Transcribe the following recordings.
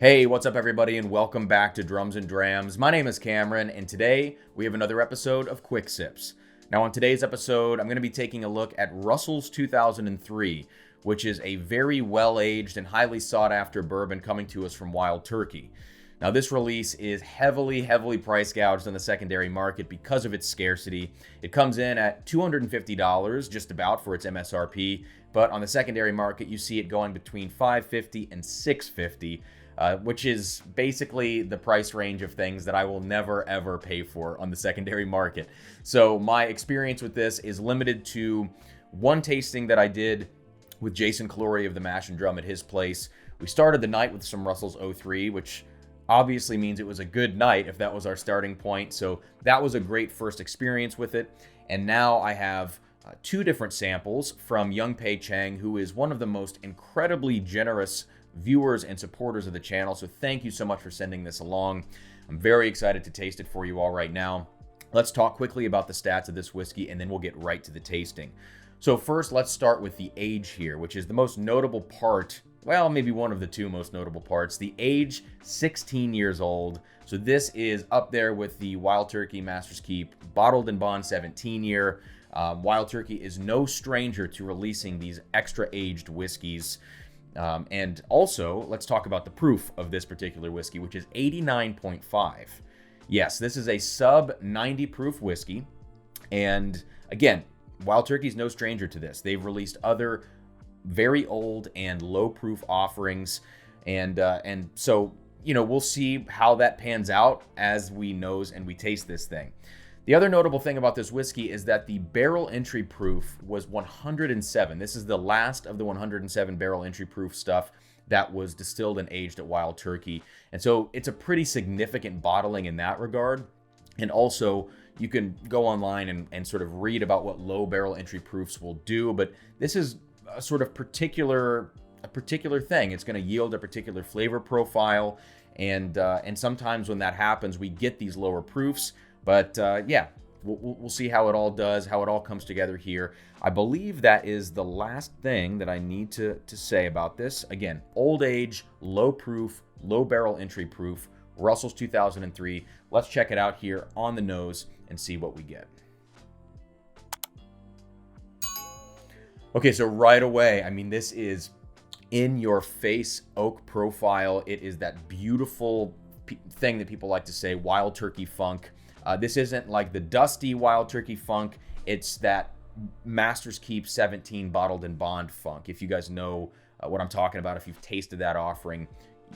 Hey, what's up everybody, and welcome back to Drums and Drams. My name is Cameron, and today we have another episode of Quick Sips. Now on today's episode, I'm going to be taking a look at Russell's 2003, which is a very well-aged and highly sought-after bourbon coming to us from Wild Turkey. Now this release is heavily price gouged on the secondary market because of its scarcity. It comes in at $250 just about for its MSRP, but on the secondary market you see it going between $550 and $650. Which is basically the price range of things that I will never ever pay for on the secondary market. So my experience with this is limited to one tasting that I did with Jason Calori of the Mash and Drum at his place. We started the night with some Russell's 03, which obviously means it was a good night if that was our starting point. So that was a great first experience with it. And now I have two different samples from Young Pei Chang, who is one of the most incredibly generous viewers and supporters of the channel. So thank you so much for sending this along. I'm very excited to taste it for you all right now. Let's talk quickly about the stats of this whiskey and then we'll get right to the tasting. So first, let's start with the age here, which is the most notable part. Well, maybe one of the two most notable parts. The age, 16 years old. So this is up there with the Wild Turkey Master's Keep Bottled and Bond 17 year. Wild Turkey is no stranger to releasing these extra aged whiskeys. And also, let's talk about the proof of this particular whiskey, which is 89.5. Yes, this is a sub 90 proof whiskey. And again, Wild Turkey is no stranger to this. They've released other very old and low proof offerings. And so, you know, we'll see how that pans out as we nose and we taste this thing. The other notable thing about this whiskey is that the barrel entry proof was 107. This is the last of the 107 barrel entry proof stuff that was distilled and aged at Wild Turkey. And so it's a pretty significant bottling in that regard. And also, you can go online and sort of read about what low barrel entry proofs will do. But this is a sort of particular thing. It's going to yield a particular flavor profile. And sometimes when that happens, we get these lower proofs. But yeah, we'll see how it all does, how it all comes together here. I believe that is the last thing that I need to say about this. Again, old age, low proof, low barrel entry proof, Russell's 2003. Let's check it out here on the nose and see what we get. Okay, so right away, I mean, this is in your face oak profile. It is that beautiful thing that people like to say, Wild Turkey funk. This isn't like the dusty Wild Turkey funk. It's that Master's Keep 17 Bottled and Bond funk. If you guys know what I'm talking about, if you've tasted that offering,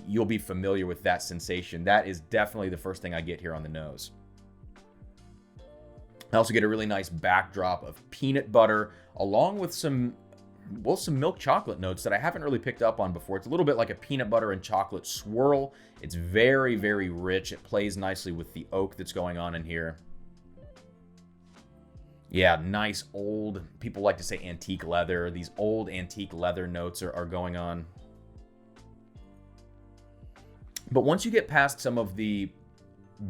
you'll be familiar with that sensation. That is definitely the first thing I get here on the nose. I also get a really nice backdrop of peanut butter, along with some milk chocolate notes that I haven't really picked up on before. It's a little bit like a peanut butter and chocolate swirl. It's very rich. It plays nicely with the oak that's going on in here. Yeah, nice old, people like to say antique leather. These old antique leather notes are going on. But once you get past some of the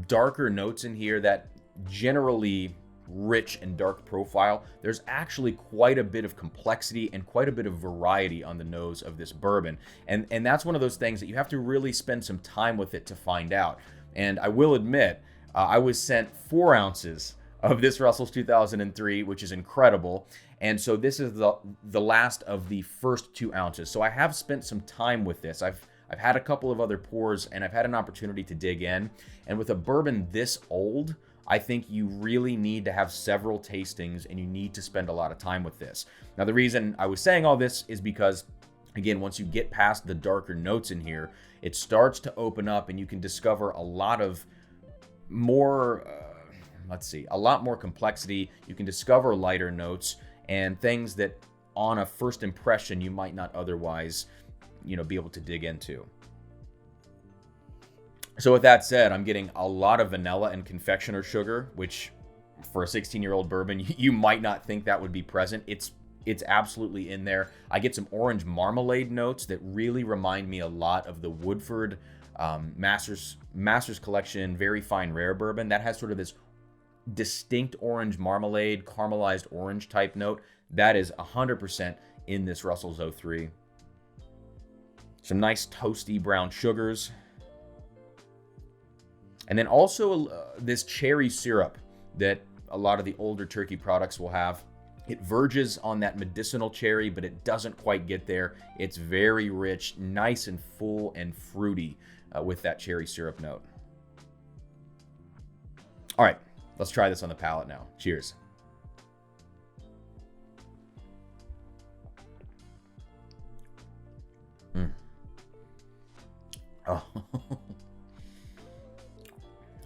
darker notes in here, that generally rich and dark profile, there's actually quite a bit of complexity and quite a bit of variety on the nose of this bourbon. And that's one of those things that you have to really spend some time with it to find out. And I will admit, I was sent 4 ounces of this Russell's 2003, which is incredible. And so this is the last of the first 2 ounces. So I have spent some time with this. I've had a couple of other pours and I've had an opportunity to dig in. And with a bourbon this old, I think you really need to have several tastings and you need to spend a lot of time with this. Now, the reason I was saying all this is because, again, once you get past the darker notes in here, it starts to open up and you can discover a lot of more, a lot more complexity. You can discover lighter notes and things that on a first impression you might not otherwise, be able to dig into. So with that said, I'm getting a lot of vanilla and confectioner sugar, which for a 16-year-old bourbon, you might not think that would be present. It's absolutely in there. I get some orange marmalade notes that really remind me a lot of the Woodford Masters Collection Very Fine Rare Bourbon. That has sort of this distinct orange marmalade, caramelized orange type note. That is 100% in this Russell's 03. Some nice toasty brown sugars. And then also this cherry syrup that a lot of the older turkey products will have. It verges on that medicinal cherry, but it doesn't quite get there. It's very rich, nice and full and fruity with that cherry syrup note. All right, let's try this on the palate now. Cheers. Oh.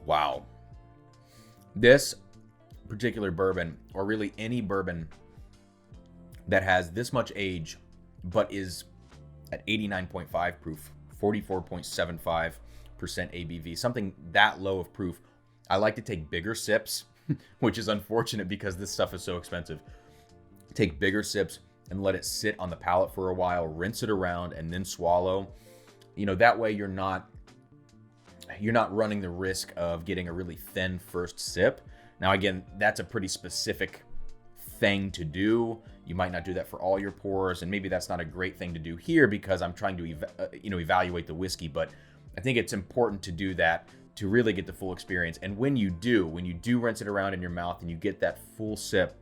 Wow. This particular bourbon, or really any bourbon that has this much age but is at 89.5 proof, 44.75% ABV, something that low of proof, I like to take bigger sips, which is unfortunate because this stuff is so expensive. Take bigger sips and let it sit on the palate for a while, rinse it around, and then swallow. You know, that way you're not running the risk of getting a really thin first sip. Now, again, that's a pretty specific thing to do. You might not do that for all your pours, and maybe that's not a great thing to do here because I'm trying to evaluate the whiskey, but I think it's important to do that to really get the full experience. And when you do rinse it around in your mouth and you get that full sip,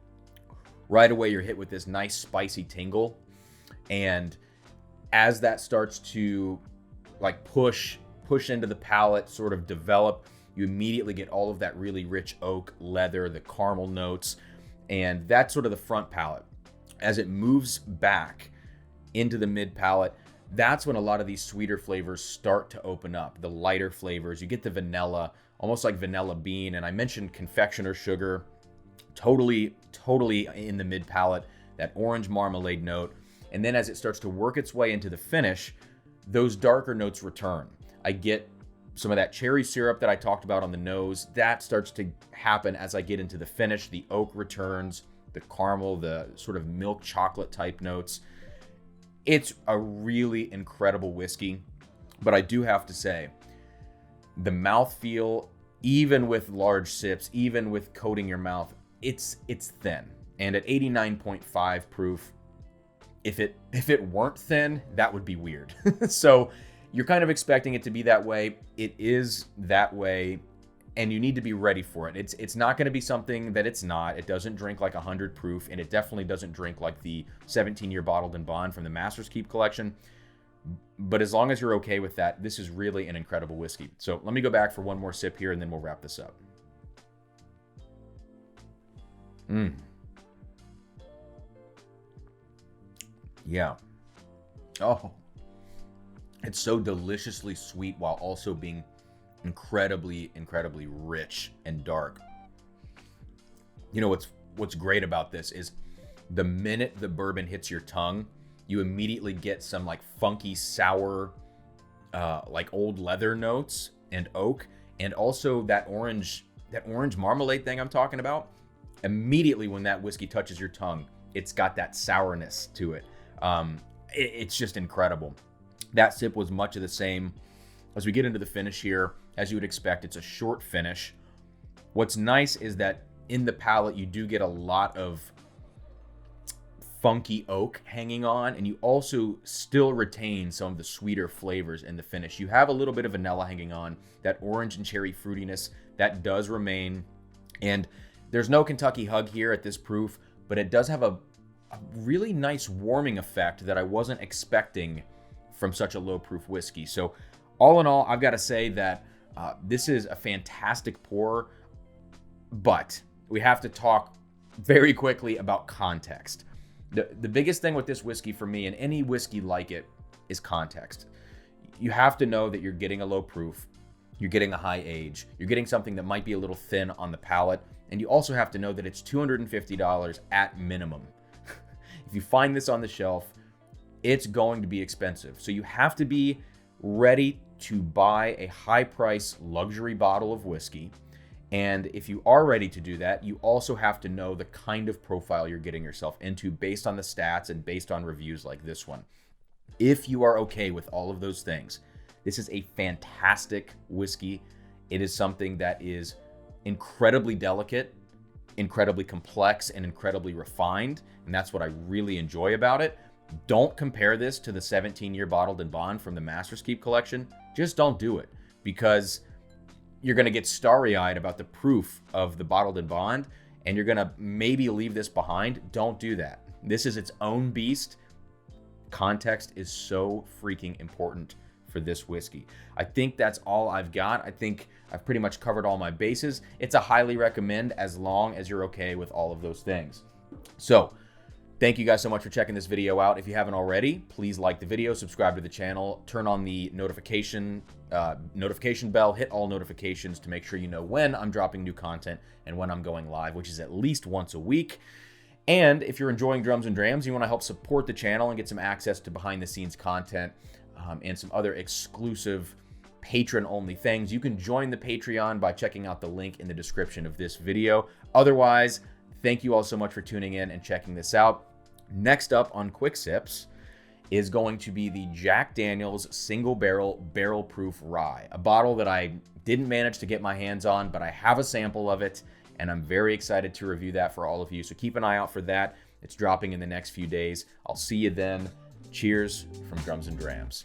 right away you're hit with this nice spicy tingle. And as that starts to like push into the palate, sort of develop, you immediately get all of that really rich oak, leather, the caramel notes, and that's sort of the front palate. As it moves back into the mid palate, that's when a lot of these sweeter flavors start to open up. The lighter flavors, you get the vanilla, almost like vanilla bean, and I mentioned confectioner sugar, totally in the mid palate, that orange marmalade note, and then as it starts to work its way into the finish, those darker notes return. I get some of that cherry syrup that I talked about on the nose. That starts to happen as I get into the finish. The oak returns, the caramel, the sort of milk chocolate type notes. It's a really incredible whiskey, but I do have to say, the mouthfeel, even with large sips, even with coating your mouth, it's thin. And at 89.5 proof, if it weren't thin, that would be weird. So you're kind of expecting it to be that way. It is that way, and you need to be ready for it. It's not going to be something that it's not. It doesn't drink like 100 proof, and it definitely doesn't drink like the 17-year bottled and bond from the Master's Keep collection. But as long as you're okay with that, this is really an incredible whiskey. So let me go back for one more sip here, and then we'll wrap this up. Yeah. Oh. It's so deliciously sweet while also being incredibly rich and dark. You know, what's great about this is the minute the bourbon hits your tongue, you immediately get some like funky sour, like old leather notes and oak, and also that orange marmalade thing I'm talking about. Immediately when that whiskey touches your tongue, it's got that sourness to it. It's just incredible. That sip was much of the same. As we get into the finish here, as you would expect, it's a short finish. What's nice is that in the palate, you do get a lot of funky oak hanging on, and you also still retain some of the sweeter flavors in the finish. You have a little bit of vanilla hanging on, that orange and cherry fruitiness, that does remain. And there's no Kentucky hug here at this proof, but it does have a really nice warming effect that I wasn't expecting from such a low proof whiskey. So all in all, I've got to say that this is a fantastic pour, but we have to talk very quickly about context. The biggest thing with this whiskey for me, and any whiskey like it, is context. You have to know that you're getting a low proof, you're getting a high age, you're getting something that might be a little thin on the palate, and you also have to know that it's $250 at minimum. If you find this on the shelf, it's going to be expensive. So you have to be ready to buy a high price luxury bottle of whiskey. And if you are ready to do that, you also have to know the kind of profile you're getting yourself into based on the stats and based on reviews like this one. If you are okay with all of those things, this is a fantastic whiskey. It is something that is incredibly delicate, incredibly complex, and incredibly refined. And that's what I really enjoy about it. Don't compare this to the 17-year bottled and bond from the Master's Keep collection. Just don't do it, because you're going to get starry-eyed about the proof of the bottled in bond, and you're going to maybe leave this behind. Don't do that. This is its own beast. Context is so freaking important for this whiskey. I think that's all I've got. I think I've pretty much covered all my bases. It's a highly recommend as long as you're okay with all of those things. So thank you guys so much for checking this video out. If you haven't already, please like the video, subscribe to the channel, turn on the notification bell, hit all notifications to make sure you know when I'm dropping new content and when I'm going live, which is at least once a week. And if you're enjoying Drums and Drams, you want to help support the channel and get some access to behind the scenes content and some other exclusive patron-only things, you can join the Patreon by checking out the link in the description of this video. Otherwise, thank you all so much for tuning in and checking this out. Next up on Quick Sips is going to be the Jack Daniel's Single Barrel Proof Rye, a bottle that I didn't manage to get my hands on, but I have a sample of it, and I'm very excited to review that for all of you. So keep an eye out for that. It's dropping in the next few days. I'll see you then. Cheers from Drums and Drams.